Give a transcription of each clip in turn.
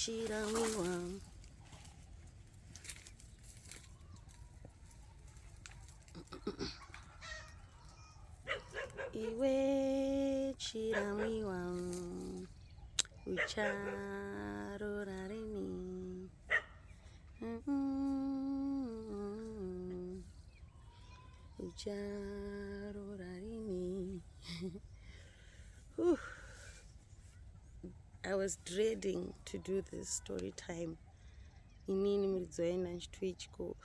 chiramiwa. Iwe chiramiwa ucharorarini. Ucharorarini. I was dreading to do this story time. Inini murizoenda nchitwichko.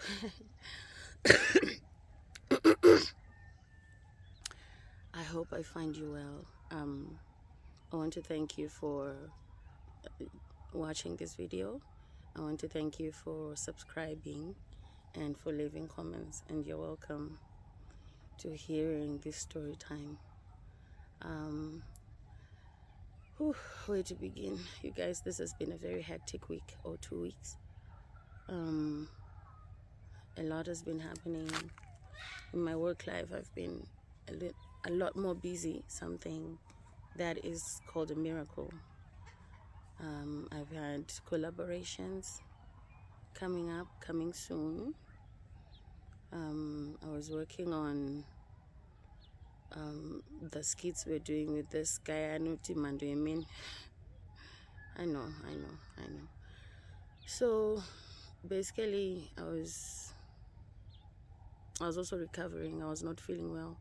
I hope I find you well. I want to thank you for watching this video. I want to thank you for subscribing and for leaving comments, and you're welcome to hearing this story time. Where to begin? You guys, this has been a very hectic week or 2 weeks. A lot has been happening in my work life. I've been a lot more busy, something that is called a miracle. I've had collaborations coming soon. I was working on the skits we're doing with this guy, I know. So basically I was also recovering. I was not feeling well,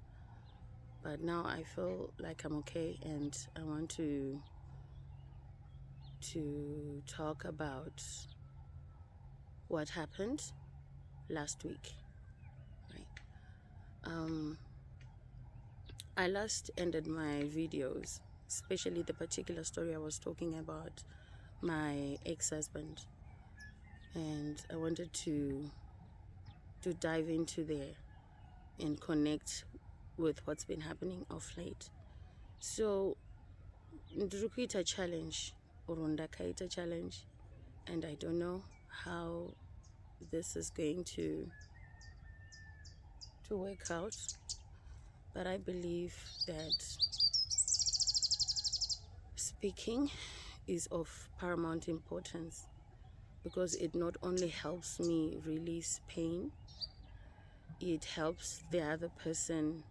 but now I feel like I'm okay, and I want to talk about what happened last week, right? I last ended my videos, especially the particular story I was talking about, my ex-husband, and I wanted to dive into there and connect with what's been happening of late. So ndikuita challenge, or ndakaita challenge, and I don't know how this is going to work out, but I believe that speaking is of paramount importance, because it not only helps me release pain, it helps the other person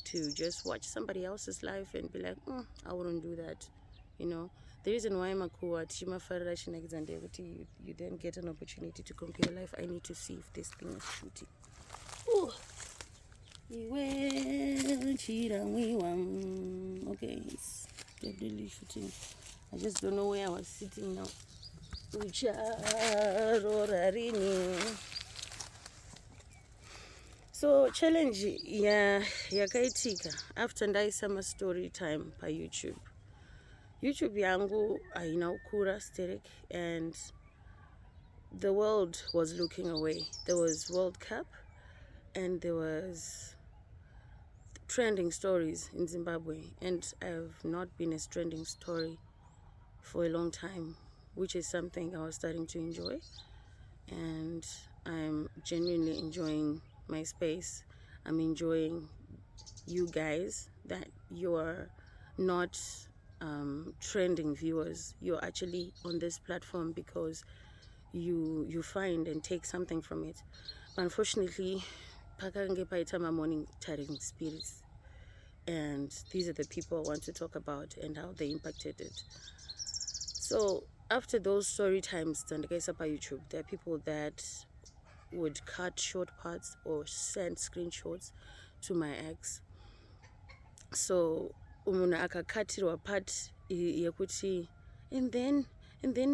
to just watch somebody else's life and be like, I wouldn't do that. You know, the reason why you then get an opportunity to compare life, I need to see if this thing is shooting. Okay, it's definitely shooting. I just don't know where I was sitting now. So challenge yakaitika after ndaisama story time pa YouTube yangu haina ukura sterek, and the world was looking away. There was World Cup and there was trending stories in Zimbabwe, and I've not been a trending story for a long time, which is something I was starting to enjoy, and I'm genuinely enjoying my space. I'm enjoying you guys, that you are not trending viewers. You're actually on this platform because you find and take something from it. But unfortunately, pakange paitama morning tiring spirits, and these are the people I want to talk about and how they impacted it. So after those story times on YouTube, there are people that would cut short parts or send screenshots to my ex. So umuna akakatirwa part yekuti, and then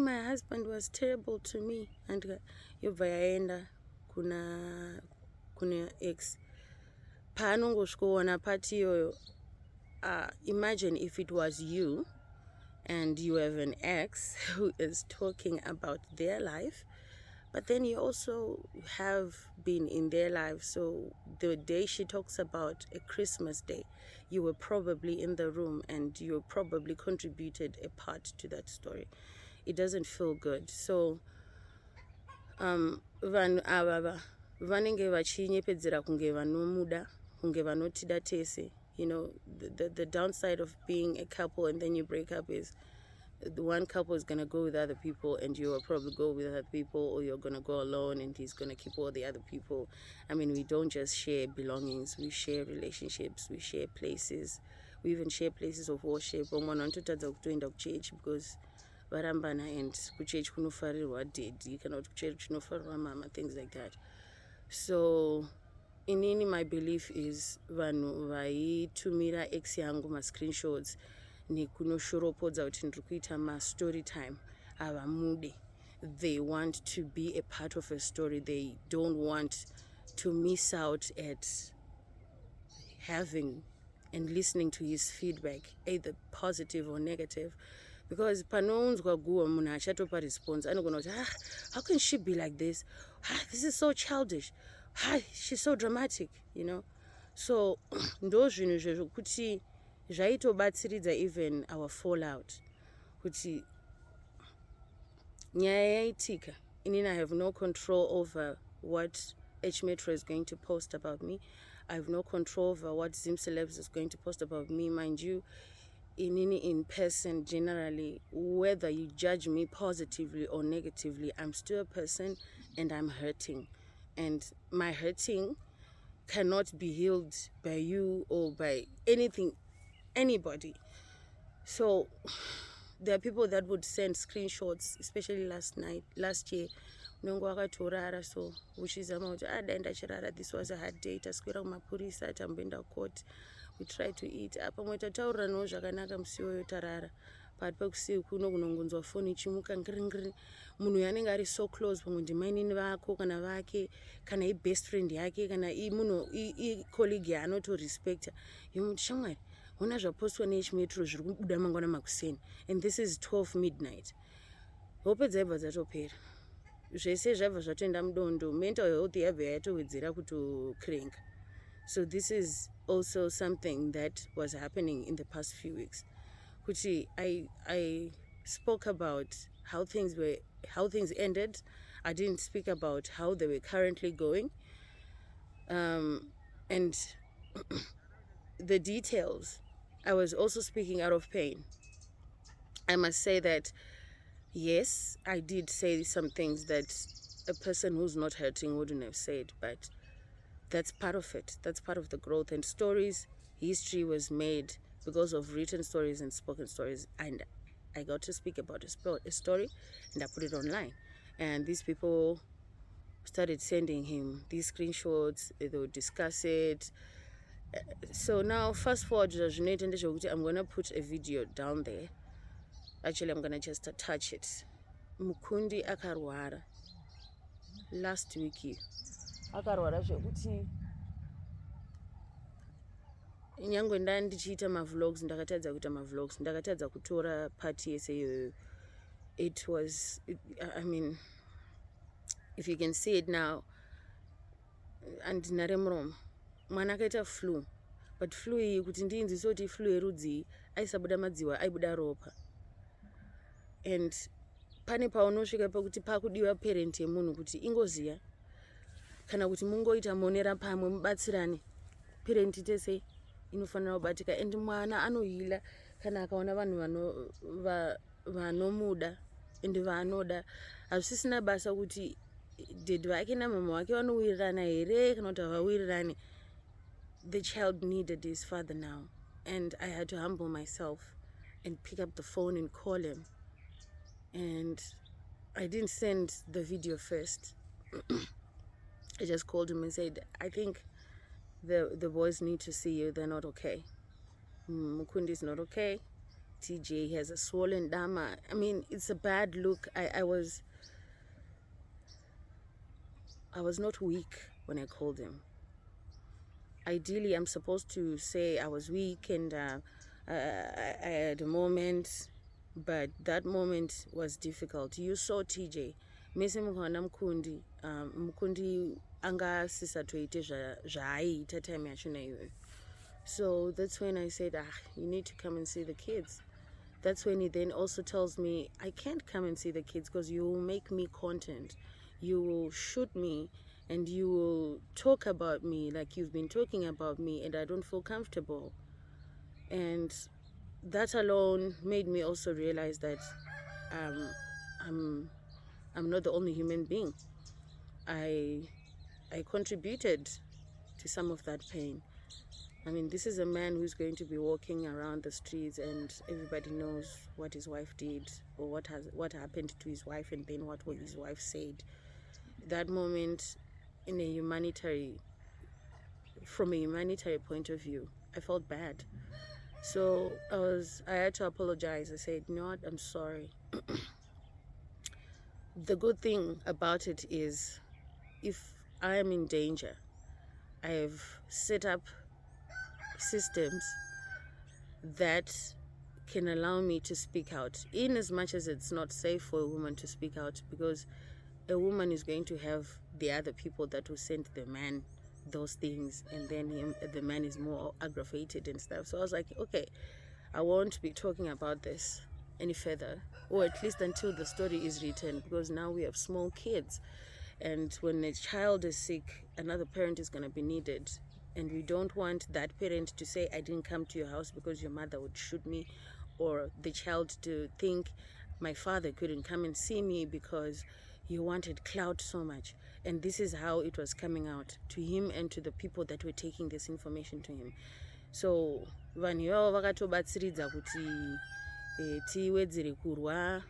my husband was terrible to me, and yobva yaenda kuna ex. Paanongosvikoona part iyoyo, imagine if it was you and you have an ex who is talking about their life, but then you also have been in their life. So the day she talks about a Christmas day, you were probably in the room and you probably contributed a part to that story. It doesn't feel good. So vanhu ava vanenge vachinyepedzera kunge vanomuda, kunge vanotida tese. You know, the downside of being a couple and then you break up is the one couple is gonna go with other people and you will probably go with other people, or you're gonna go alone and he's gonna keep all the other people. I mean, we don't just share belongings, we share relationships, we share places, we even share places of worship. Umwana anototadza kutoenda kuchechi because varambana, and kuchechi kunofarirwa daddy kana kuti kuchechi kunofarirwa mama, things like that. So inini, my belief is vanhu vaitumira ex yangu ma-screenshots nekunoshoropodza kuti ndiri kuita ma-story time havamude. They want to be a part of a story. They don't want to miss out at having and listening to his feedback, either positive or negative. Because panounzwa guwa munhu achatopa response, anogona kuti how can she be like this? This is so childish. She's so dramatic, you know. So ndo zvinhu zvezvo kuti zvaitobatsiridza even our fallout, kuti nyaya yaitika. Inini, I have no control over what H Metro is going to post about me. I have no control over what Zim Celebs is going to post about me. Mind you, inini, in person, generally, whether you judge me positively or negatively, I'm still a person and I'm hurting. And my hurting cannot be healed by you or by anybody. So there are people that would send screenshots, especially last year. Nongo akatorara, so uchizama kuti dai ndachirara, this was a hard day, taswera kumapurisa, tamboenda court, we try to eat. Pamwe tatauranawo zvakanaka musi iwoyo tarara. Pakati pekusiku kuno kunongonzwa foni ichimuka ngiringiri. Munhu yanenge ari so close, pamwe ndimainini vako kana vake, kana i-best friend yake, kana munhu i-colleague yaanotorespecta. Yomuti shamwari, ona zvapostwa ne-H Metro zviri kubuda mangwana makuseni, and this is 12 midnight. Hope dzaibva dzatopera. Zvese zvabva zvatoenda mudondo, mental health yabva yatowedzera kutokrenga. So this is also something that was happening in the past few weeks. Kuti I spoke about how things ended. I didn't speak about how they were currently going. And the details, I was also speaking out of pain. I must say that yes, I did say some things that a person who's not hurting wouldn't have said, but that's part of it. That's part of the growth. And stories, history was made because of written stories and spoken stories. And I got to speak about a story and I put it online. And these people started sending him these screenshots, they would discuss it. So now, fast forward, I'm going to put a video down there. Actually, I'm going to just attach it. Mukundi akarwara last week. Akarwara zvekuti nyangwe ndichiita mavlogs, ndakatadza kuita mavlogs, ndakatadza kutora party yese iyoyo. It was, I mean, if you can see it now, andinare muromo. Mwana akaita flu, but flu iyi kuti ndiinzise kuti flu yerudzi aisabuda madziwa, aibuda ropa. And pane paunosvika pakuti pakudiwa parent yemunhu kuti ingoziya kana kuti mungoita monera pamwe mubatsirane, parent tese inofanira kubatika. And mwana anohila kana akaona vanhu vanomuda and vaanoda. Hazvisina basa kuti dad vake namama vake vanowirirana here kana kuti havawirirani. The child needed his father now, and I had to humble myself and pick up the phone and call him. And I didn't send the video first. I just called him and said, I think the boys need to see you. They're not okay. Mukundi is not okay. TJ has a swollen dama. I mean, it's a bad look. I was not weak when I called him. Ideally, I'm supposed to say I was weak and I had a moment, but that moment was difficult. You saw TJ. Mese mukaona Mukundi anga sisatoite zvaaita time yachona iyoyo. So that's when I said, you need to come and see the kids. That's when he then also tells me, I can't come and see the kids because you will make me content. You will shoot me and you will talk about me like you've been talking about me, and I don't feel comfortable. And that alone made me also realize that I'm not the only human being. I contributed to some of that pain. I mean, this is a man who's going to be walking around the streets and everybody knows what his wife did or what happened to his wife, and then what his wife said. That moment, from a humanitarian point of view, I felt bad. So I had to apologize. I said, you know what, I'm sorry. The good thing about it is, if I am in danger, I have set up systems that can allow me to speak out, in as much as it's not safe for a woman to speak out, because a woman is going to have the other people that will send the man those things, and then the man is more aggravated and stuff. So I was like, okay, I won't be talking about this any further, or at least until the story is written, because now we have small kids, and when a child is sick, another parent is going to be needed, and we don't want that parent to say, I didn't come to your house because your mother would shoot me, or the child to think, my father couldn't come and see me because he wanted clout so much. And this is how it was coming out to him and to the people that were taking this information to him. So vanhu ivavo vakatobatsiridza kuti tiwedzere kurwa,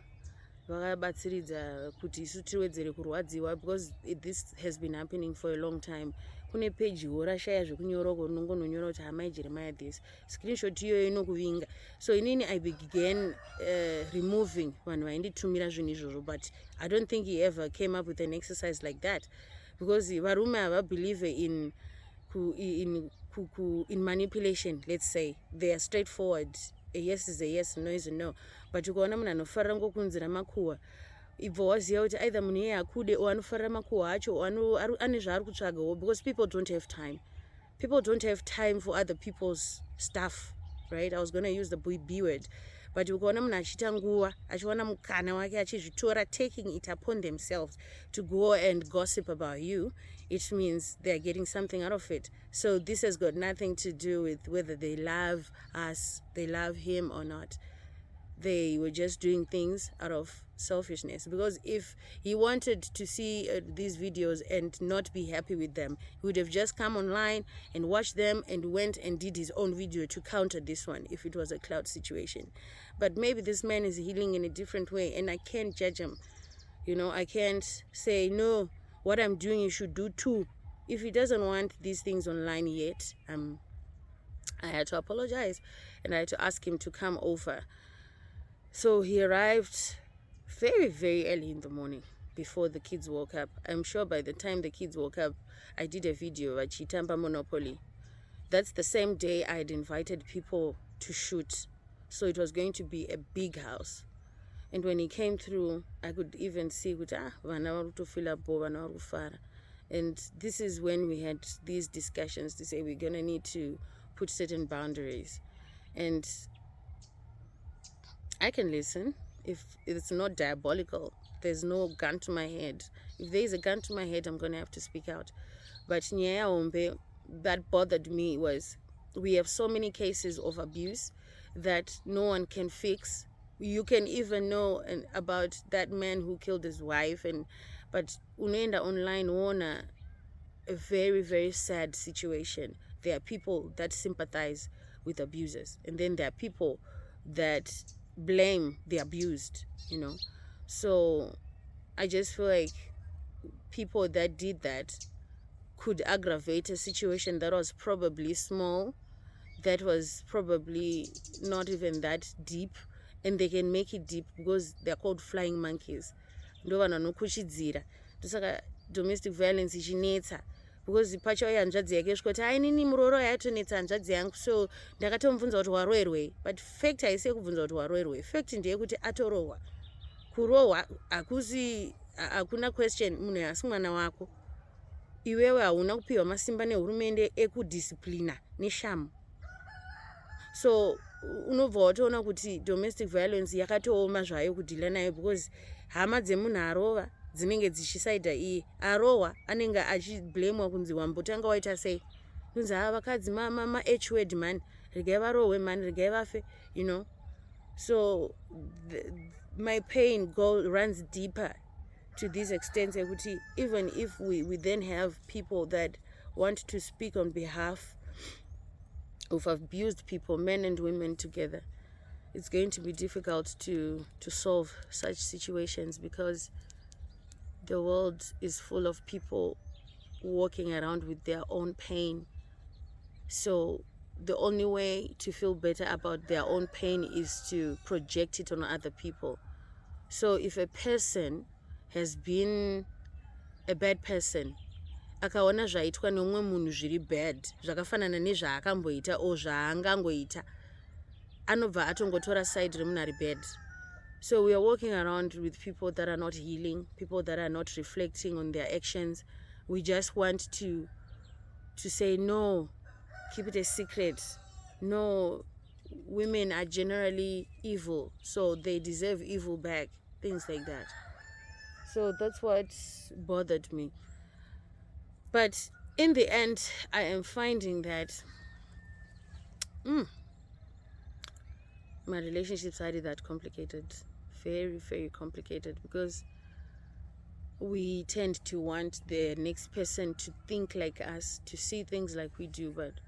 vakabatsiridza kuti isu tiwedzere kurwadziwa, because this has been happening for a long time. Kune page rashaya zvekunyoroko rinongononyora kuti hamai Jeremiah this screenshot iyoyo inokuvinga. So inini I began removing vanhu vainditumira zvinhu izvozvo, but I don't think he ever came up with an exercise like that, because varume havabelieve in manipulation. Let's say they are straightforward. A yes is a yes, no is a no. But ukaona munhu anofarira ngokunzira makuhwa, ibva waziva kuti either munhu iye akude o anofarira makuhwa acho ane zvaari kutsvagawo, because people don't have time. People don't have time for other people's stuff, right? I was going to use the B word. But ukaona munhu achiita nguva, achiwana mukana wake achizvitora, taking it upon themselves to go and gossip about you, it means they're getting something out of it. So this has got nothing to do with whether they love us, they love him or not. They were just doing things out of selfishness, because if he wanted to see these videos and not be happy with them, he would have just come online and watched them and went and did his own video to counter this one if it was a cloud situation. But maybe this man is healing in a different way, and I can't judge him. You know, I can't say, no, what I'm doing you should do too. If he doesn't want these things online yet, I had to apologize, and I had to ask him to come over. So he arrived very, very early in the morning, before the kids woke up. I'm sure by the time the kids woke up, I did a video at Chitamba Monopoly. That's the same day I had invited people to shoot. So it was going to be a big house. And when he came through, I could even see, and this is when we had these discussions to say we're going to need to put certain boundaries. And I can listen if it's not diabolical. There's no gun to my head. If there's a gun to my head, I'm going to have to speak out. But nyaya ombe, that bothered me was, we have so many cases of abuse that no one can fix. You can even know about that man who killed his wife, but unaenda online uona a very, very sad situation. There are people that sympathize with abusers, and then there are people that blame the abused, you know. So I just feel like people that did that could aggravate a situation that was probably small, that was probably not even that deep, and they can make it deep because they're called flying monkeys. Ndo vanhu kuchidzira. Saka domestic violence ichinetsa, because pacho hanzvadzi yake svika kuti hai nini muroro yatonetsa hanzvadzi yangu, so ndakatomubvunza kuti waroerwei. But fact haisi yekubvunza kuti waroerwei. Fact ndeyekuti atorohwa. Kurohwa hakuna question, munhu asi mwana wako. Iwewe hauna kupiwa masimba nehurumende ekudisciplina neshamu. So unobva watoona kuti domestic violence yakatooma zvayo kudhila nayo, because hama dzemunhu arova dzinenge dzichisaidha iye. Arohwa anenge achiblamwa kunzi wambotanga waita sei. Kunzi vakadzi ma H word man. you know. So my pain runs deeper to this extent. Even if we then have people that want to speak on behalf of abused people, men and women together, it's going to be difficult to solve such situations, because the world is full of people walking around with their own pain. So the only way to feel better about their own pain is to project it on other people. So if a person has been a bad person, akaona zvaitwa neumwe munhu zviri bad, zvakafanana nezvaakamboita o zvaangangoita, anobva atongotora side remunhu ari bad. So we are walking around with people that are not healing, people that are not reflecting on their actions. We just want to say, no, keep it a secret. No, women are generally evil, so they deserve evil back. Things like that. So that's what bothered me. But in the end, I am finding that my relationships are that complicated. Very, very complicated, because we tend to want the next person to think like us, to see things like we do, but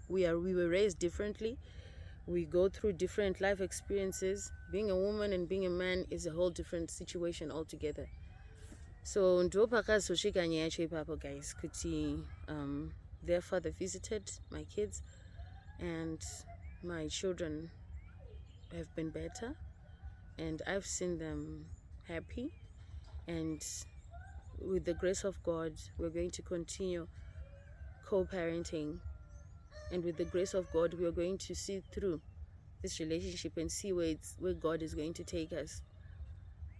we were raised differently. We go through different life experiences. Being a woman and being a man is a whole different situation altogether. So ndo pakazosvika nyaya yacho ipapo, guys, kuti their father visited my kids, and my children have been better, and I've seen them happy, and with the grace of God, we're going to continue co-parenting, and with the grace of God, we are going to see through this relationship and see where God is going to take us.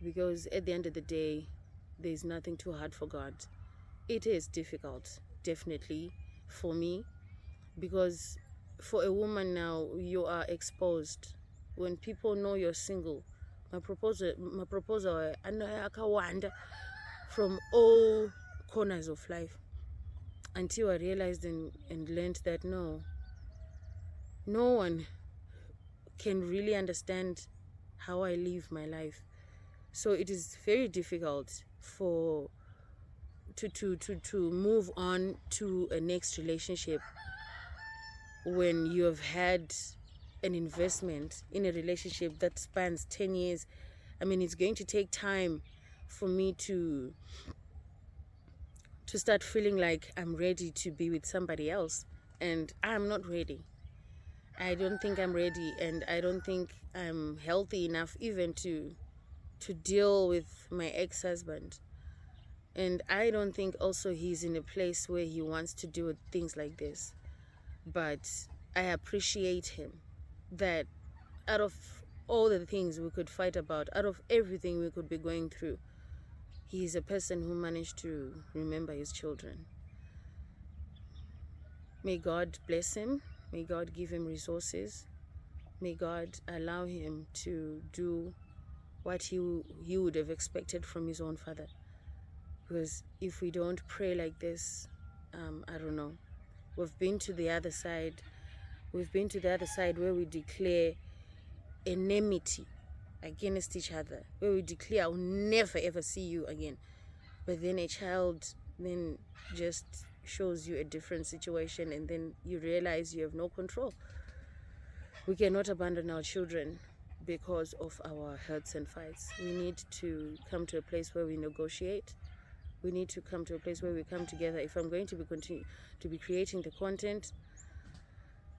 Because at the end of the day, there's nothing too hard for God. It is difficult, definitely, for me, because for a woman now, you are exposed. When people know you're single, my proposal akawanda from all corners of life, until I realized and learned that no one can really understand how I live my life. So it is very difficult to move on to a next relationship when you have had an investment in a relationship that spans 10 years. I mean, it's going to take time for me to start feeling like I'm ready to be with somebody else, and I'm not ready. I don't think I'm ready, and I don't think I'm healthy enough even to deal with my ex-husband. And I don't think also he's in a place where he wants to do things like this. But I appreciate him, that out of all the things we could fight about, out of everything we could be going through, he is a person who managed to remember his children. May God bless him. May God give him resources. May God allow him to do what he would have expected from his own father. Because if we don't pray like this, I don't know. We've been to the other side. We've been to the other side where we declare enmity against each other, where we declare, I will never ever see you again. But then a child then just shows you a different situation, and then you realize you have no control. We cannot abandon our children because of our hurts and fights. We need to come to a place where we negotiate. We need to come to a place where we come together. If I'm going to be creating the content,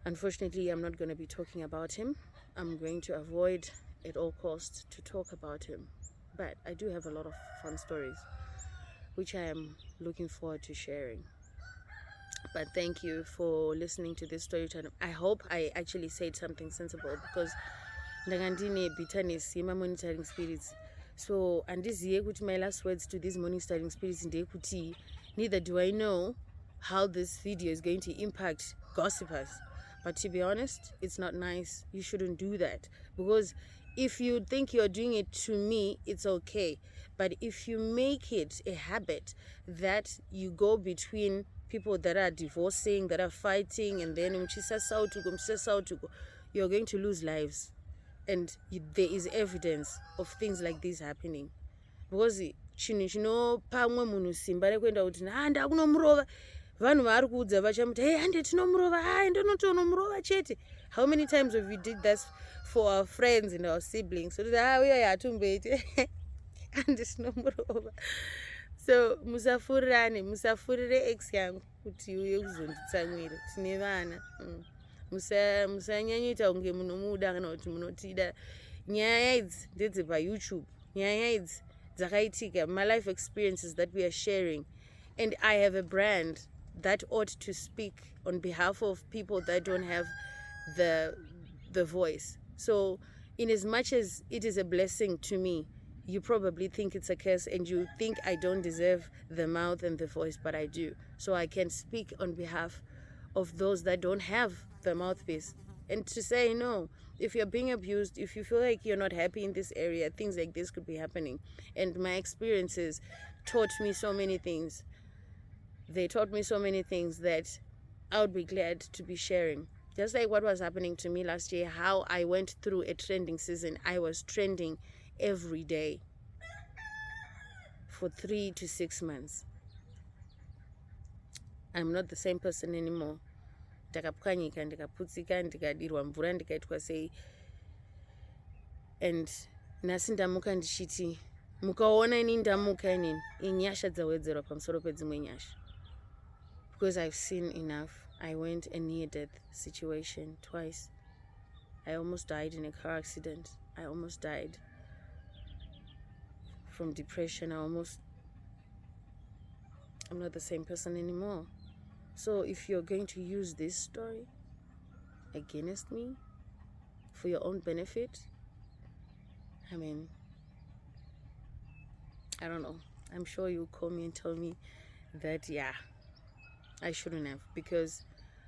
unfortunately, I'm not going to be talking about him. I'm going to avoid at all costs to talk about him. But I do have a lot of fun stories, which I am looking forward to sharing. But thank you for listening to this story time. I hope I actually said something sensible, because ndangandine bitterness yema monitoring spirits. So andiziye kuti my last words to these monitoring spirits ndekuti, neither do I know how this video is going to impact gossipers. But to be honest, it's not nice. You shouldn't do that, because if you think you're doing it to me, it's okay. But if you make it a habit that you go between people that are divorcing, that are fighting, and then you're going to lose lives. And there is evidence of things like this happening. Because chinhu chinopa mumwe munhu simba rekuenda kuti ndakunomurova, vanhu vari kuudza vachamuti hey hande tinomurova, hai ndonotonomurova chete. How many times have we did that for our friends and our siblings? So uya hatumboiti hande tinomurova. So musafurire ex yangu kuti uye kuzonditsamwira, tine vana. Musanyanyoita kunge munomuda kana kuti munotida. Nyaya idzi ndedzepaYouTube. Nyaya idzi dzakaitika, my life experiences that we are sharing. And I have a brand that ought to speak on behalf of people that don't have the voice. So in as much as it is a blessing to me, you probably think it's a curse and you think I don't deserve the mouth and the voice, but I do. So I can speak on behalf of those that don't have the mouthpiece. And to say, no, if you're being abused, if you feel like you're not happy in this area, things like this could be happening. And my experiences taught me so many things. They taught me so many things that I would be glad to be sharing. Just like what was happening to me last year, how I went through a trending season. I was trending every day for 3 to 6 months. I'm not the same person anymore. Ndakapwanyika, ndikaputsika, ndikadirwa mvura, ndikaitwa sei. And nhasi ndamuka ndichiti, mukaona ini ndamuka inini, inyasha dzawedzerwa pamusoro pedzimwe nyasha. Because I've seen enough. I went a near-death situation twice. I almost died in a car accident. I almost died from depression. I'm not the same person anymore. So if you're going to use this story against me for your own benefit, I mean, I don't know. I'm sure you'll call me and tell me that, yeah, I shouldn't have, because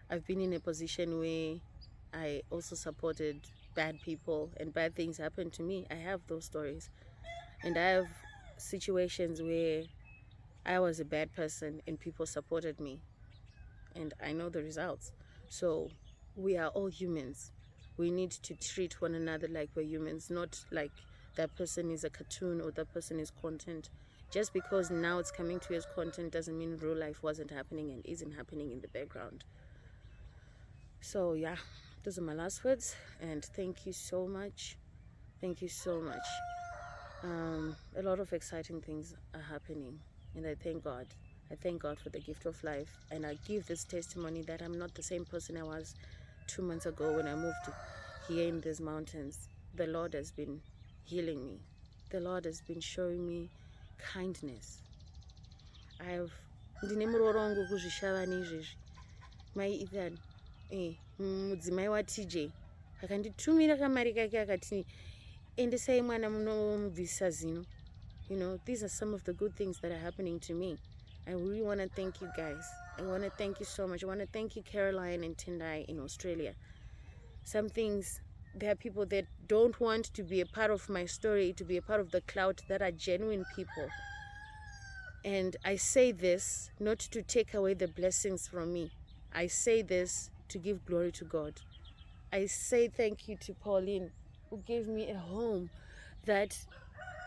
I've been in a position where I also supported bad people and bad things happened to me. I have those stories. And I have situations where I was a bad person and people supported me. And I know the results. So we are all humans. We need to treat one another like we're humans, not like that person is a cartoon or that person is content. Just because now it's coming to you as content doesn't mean real life wasn't happening and isn't happening in the background. So yeah, those are my last words, and thank you so much. Thank you so much. A lot of exciting things are happening, and I thank God. I thank God for the gift of life, and I give this testimony that I'm not the same person I was 2 months ago when I moved here in these mountains. The Lord has been healing me. The Lord has been showing me kindness. Ndine muroro wangu kuzvishava neizvezvi. Mai Ethan, mudzimai waTJ akanditumira kamari kake akati endesai mwana munomubvisa zino. You know, these are some of the good things that are happening to me. I really want to thank you guys. I want to thank you so much. I want to thank you, Caroline and Tendai in Australia. Some things, there are people that don't want to be a part of my story, to be a part of the cloud, that are genuine people. And I say this not to take away the blessings from me. I say this to give glory to God. I say thank you to Pauline, who gave me a home that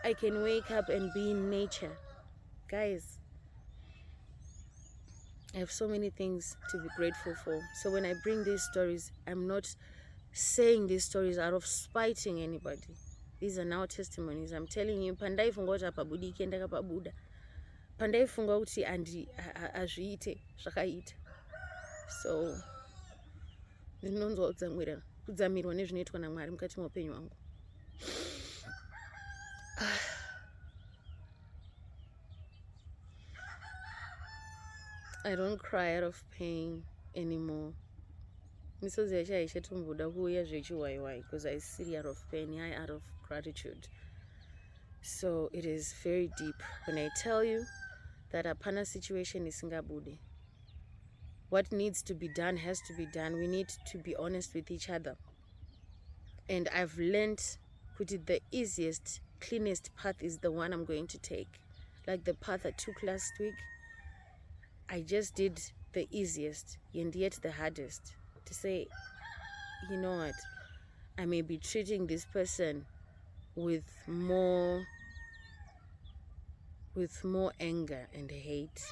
I can wake up and be in nature. Guys, I have so many things to be grateful for. So when I bring these stories, I'm not saying these stories out of spiting anybody. These are now testimonies. I'm telling you, pandaifunga kuti apabudike ndakapabuda. Pandaifunga kuti azviite zvakaita. So ndinonzwa kudzamirwa nezvinoitwa naMwari mukati meupenyu hwangu. I don't cry out of pain anymore. Misodzi yacho haichatomboda kuuya zvechiwaiwai, because I see out of pain, I out of gratitude. So it is very deep when I tell you that apana situation isingabude. What needs to be done has to be done. We need to be honest with each other. And I've learned that the easiest, cleanest path is the one I'm going to take. Like the path I took last week. I just did the easiest and yet the hardest to say, you know what, I may be treating this person with more anger and hate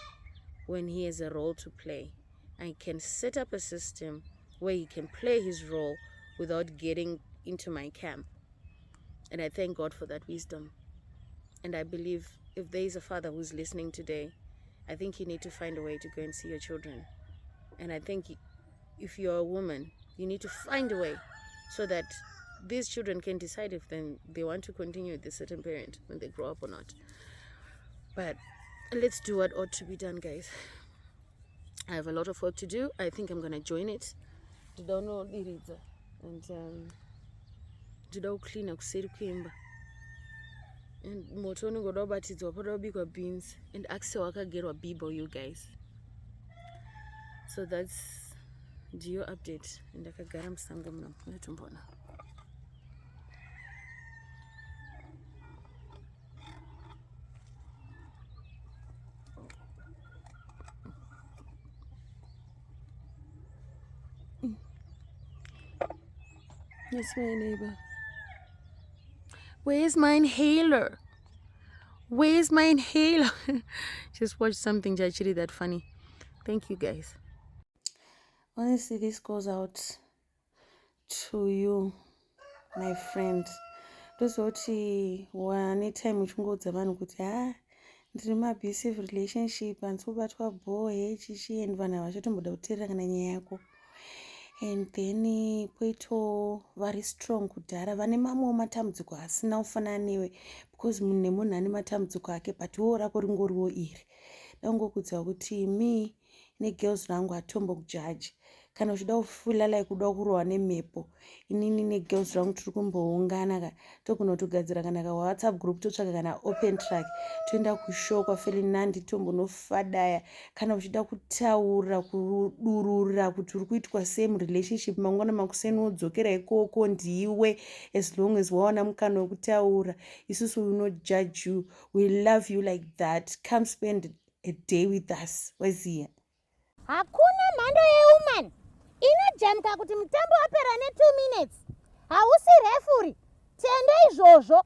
when he has a role to play. I can set up a system where he can play his role without getting into my camp. And I thank God for that wisdom. And I believe if there is a father who's listening today, I think you need to find a way to go and see your children. And I think if you're a woman, you need to find a way so that these children can decide if they want to continue with a certain parent when they grow up or not. But let's do what ought to be done, guys. I have a lot of work to do. I think I'm going to join it. Today no diridza and today clean kuseri kuimba. And moto unongoda kubatidzwa poda kubikwa beans and axe wakagerwa bibo, you guys. So that's Geo update. And akagara musango muno netombona. That's my neighbor. Where's my inhaler? Where's my inhaler? Just watched something actually that funny. Thank you, guys. Honestly, this goes out to you, my friend. Ndozoti anytime uchingodza vanhu kuti ndiri abusive relationship andikubatwa bhohe chichi and vanhu havachatomboda kuteerera kana nyaya yako. And then poito vari strong kudhara vane mamwewo matambudziko asina kufanana newe because munhu nemunhu ane matambudziko ake but iwo rako ringoriwo iri. Dangokudza kuti me negirls rangu hatombokujaji kana uchida kufula like kuda kurohwa nemhepo. Inini negirls rangu tiri kumboungana togona kutogadzira kana WhatsApp group totsvaka kana open track toenda kushow kwaFerinandi tombonofadaya. Kana uchida kutaura kudurura kuti uri kuitwa same relationship mangwana makuseni wodzokera ikoko ndiwe as long as waona mukana wekutaura. Isusu we will not judge you, we love you like that. Come spend a day with us. Waziya hakuna mhando yewoman inojamka kuti mutambo wapera ne2 minutes hausi refuri. Tende izvozvo.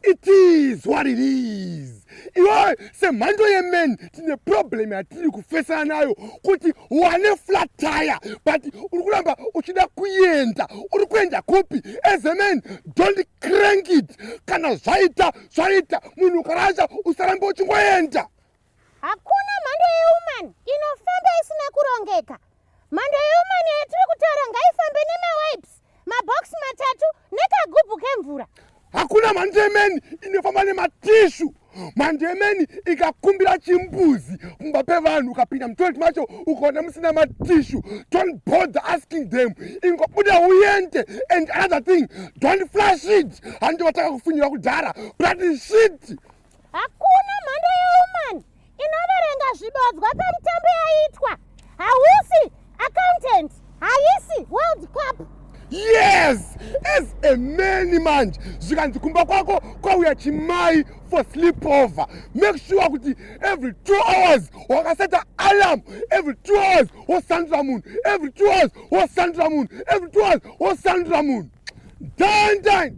It is what it is. Iwe semhando yemen tine problem yatiri kufesana nayo kuti wane flat tire but uri kuramba uchida kuenda. Uri kuenda kupi? As a man, don't crank it. Kana zvaita munhu ukarasha usaramba uchingoenda. Hakuna mhando yewoman inofamba isina kurongeka. Mhando yewoman yatiri kutaura ngaifambe nemawipes, mabox 3 nekagubhu kemvura. Hakuna mhando yemen inofamba nematishu. Mhando yemen ikakumbira chimbuzi mumba pevanhu ukapinda mutoilet macho ukaona musina matishu, don't bother asking them. Ingobuda uende. And another thing, don't flush it. Handi wataka kufunyira kudhara but shit. Hakuna mhando yewoman inoverenga zvibodzwa pamutambo yaitwa. Hausi accountant, haisi World Cup. Yes, as a man manje zvikanzi kumba kwako kwauya chimai for sleepover, make sure kuti every 2 hours wakaseta alarm, every 2 hours wosandura munhu, every 2 hours wosandura munhu, every 2 hours wosandura munhu. Done.